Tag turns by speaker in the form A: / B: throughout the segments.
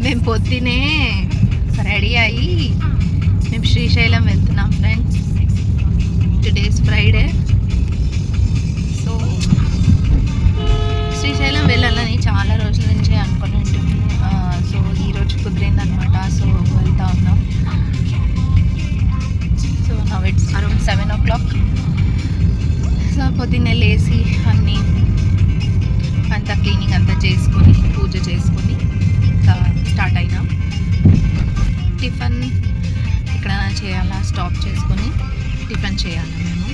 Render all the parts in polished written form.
A: మేము పొద్దునే రెడీ అయ్యి మేము శ్రీశైలం వెళ్తున్నాం friends. Today's Friday. So Srisailam వెళ్ళాలని చాలా రోజుల నుంచి అనుకుని ఉంటుంది. సో ఈరోజు కుదిరిందనమాట. సో వెళ్తా ఉన్నాం. So now it's around 7 o'clock. So పొద్దున్నే లేచి అన్నీ అంతా క్లీనింగ్ అంతా చేసుకొని పూజ చేసుకొని స్టార్ట్ అయినాం. టిఫిన్ ఇక్కడ చేయాలా, స్టాప్ చేసుకొని టిఫిన్ చేయాలా మేము.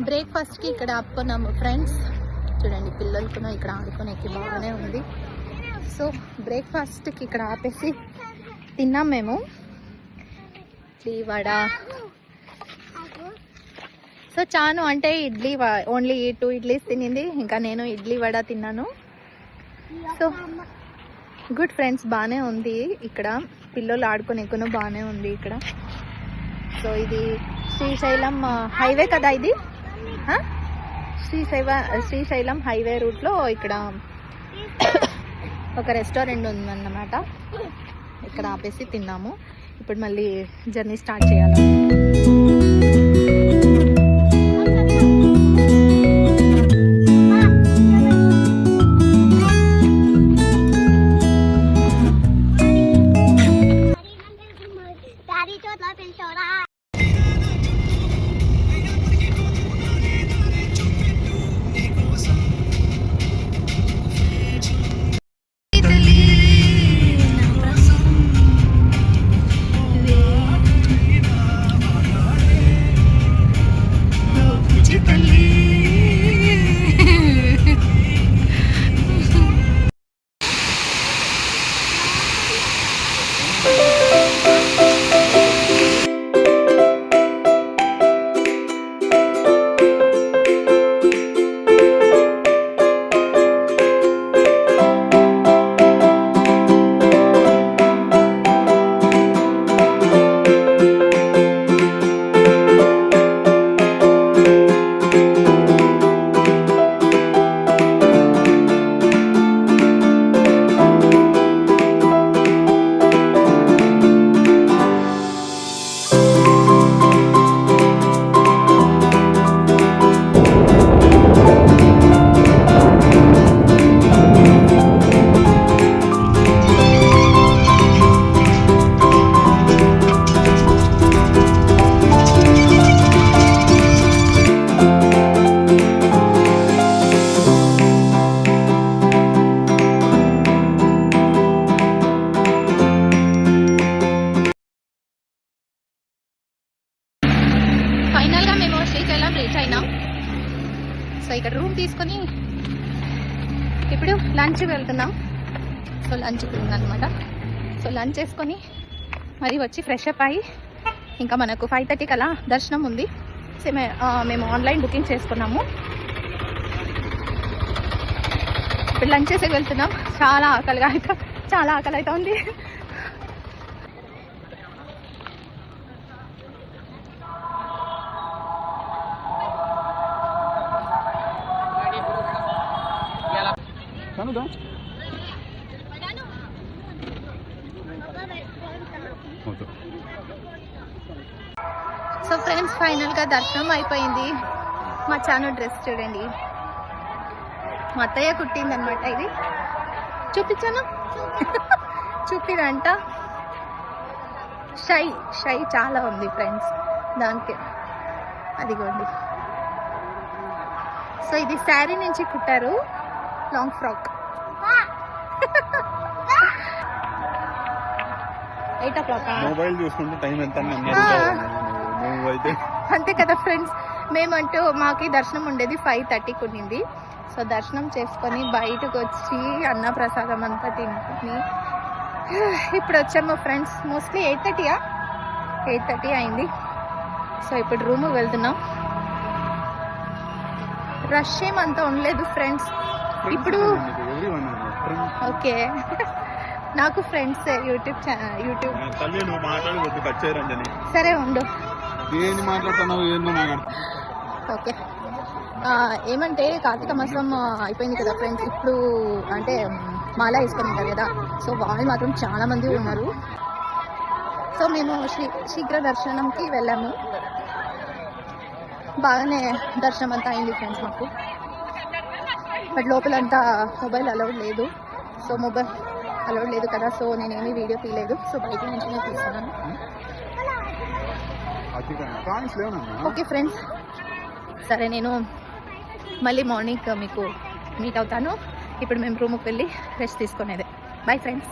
A: బ్రేక్ఫాస్ట్కి ఇక్కడ ఆపుకున్నాము ఫ్రెండ్స్. చూడండి పిల్లలు కూడా ఇక్కడ ఆడుకునేకి బాగానే ఉంది. సో బ్రేక్ఫాస్ట్కి ఇక్కడ ఆపేసి తిన్నాం మేము. ఇడ్లీ వడ. సో చాను అంటే ఇడ్లీ ఓన్లీ 2 ఇడ్లీస్ తినింది. ఇంకా నేను ఇడ్లీ వడ తిన్నాను. సో గుడ్ ఫ్రెండ్స్, బాగానే ఉంది ఇక్కడ. పిల్లలు ఆడుకునేకును బాగానే ఉంది ఇక్కడ. సో ఇది శ్రీశైలం హైవే కదా ఇది. శ్రీశైలం హైవే రూట్లో ఇక్కడ ఒక రెస్టారెంట్ ఉందన్నమాట. ఇక్కడ ఆపేసి తిన్నాము. ఇప్పుడు మళ్ళీ జర్నీ స్టార్ట్ చేయాలి. ఫైనల్గా మేము శ్రీశైలం రీచ్ అయినాం. సో ఇక్కడ రూమ్ తీసుకొని ఇప్పుడు లంచ్ వెళ్తున్నాం. సో లంచ్ ఉందన్నమాట. సో లంచ్ చేసుకొని మరి వచ్చి ఫ్రెష్ అప్ అయ్యి ఇంకా మనకు 5:30 కలా దర్శనం ఉంది. సో మేము ఆన్లైన్ బుకింగ్ చేసుకున్నాము. ఇప్పుడు లంచ్ చేసి వెళ్తున్నాం. చాలా ఆకలి అయితే ఉంది. సో ఫ్రెండ్స్ ఫైనల్గా దర్శనం అయిపోయింది. మా చాను డ్రెస్ చూడండి, మా అత్తయ్య కుట్టింది అనమాట. ఇది చూపించాను చూపిరంట. షై చాలా ఉంది ఫ్రెండ్స్ దానికి. అదిగోండి. సో ఇది శారీ నుంచి కుట్టారు, లాంగ్ ఫ్రాక్. 8 o'clock
B: మొబైల్ చూసుకుంటే టైం ఎంత
A: అంతే కదా ఫ్రెండ్స్. మేమంటూ మాకు దర్శనం ఉండేది 5:30కి ఉండింది. సో దర్శనం చేసుకొని బయటకు వచ్చి అన్న ప్రసాదం అంతా తినుకుని ఇప్పుడు వచ్చాము ఫ్రెండ్స్. మోస్ట్లీ 8:30 అయింది. సో ఇప్పుడు రూమ్ వెళ్తున్నాం. రష్ ఏమంతా ఉండలేదు ఫ్రెండ్స్ ఇప్పుడు. ఓకే నాకు ఫ్రెండ్స్ యూట్యూబ్
B: తల్లి నువ్వు మాట్లాడి వద్దు కట్ చేయరంజని.
A: సరే ఉండు.
B: ఏంది మాట్లాడుతున్నావు ఏందో నాకు
A: ఓకే ఏమంటే కార్తీక మాసం అయిపోయింది కదా ఫ్రెండ్స్. ఇప్పుడు అంటే మాల వేసుకొని ఉంటారు కదా, సో వాళ్ళు మాత్రం చాలా మంది ఉన్నారు. సో మేము శీఘ్ర దర్శనంకి వెళ్ళాము. బాగానే దర్శనం అంతా అయింది ఫ్రెండ్స్ మాకు. బట్ లోపలంతా మొబైల్ అలౌడ్ లేదు. సో మొబైల్ అలౌడ్ లేదు కదా, సో నేనేమి వీడియో తీయలేదు. సో బయట నుంచి నేను తీస్తున్నాను. ఓకే ఫ్రెండ్స్, సరే నేను మళ్ళీ మార్నింగ్ మీకు మీట్ అవుతాను. ఇప్పుడు మేము రూమ్కి వెళ్ళి రెస్ట్ తీసుకునేదే. Bye friends.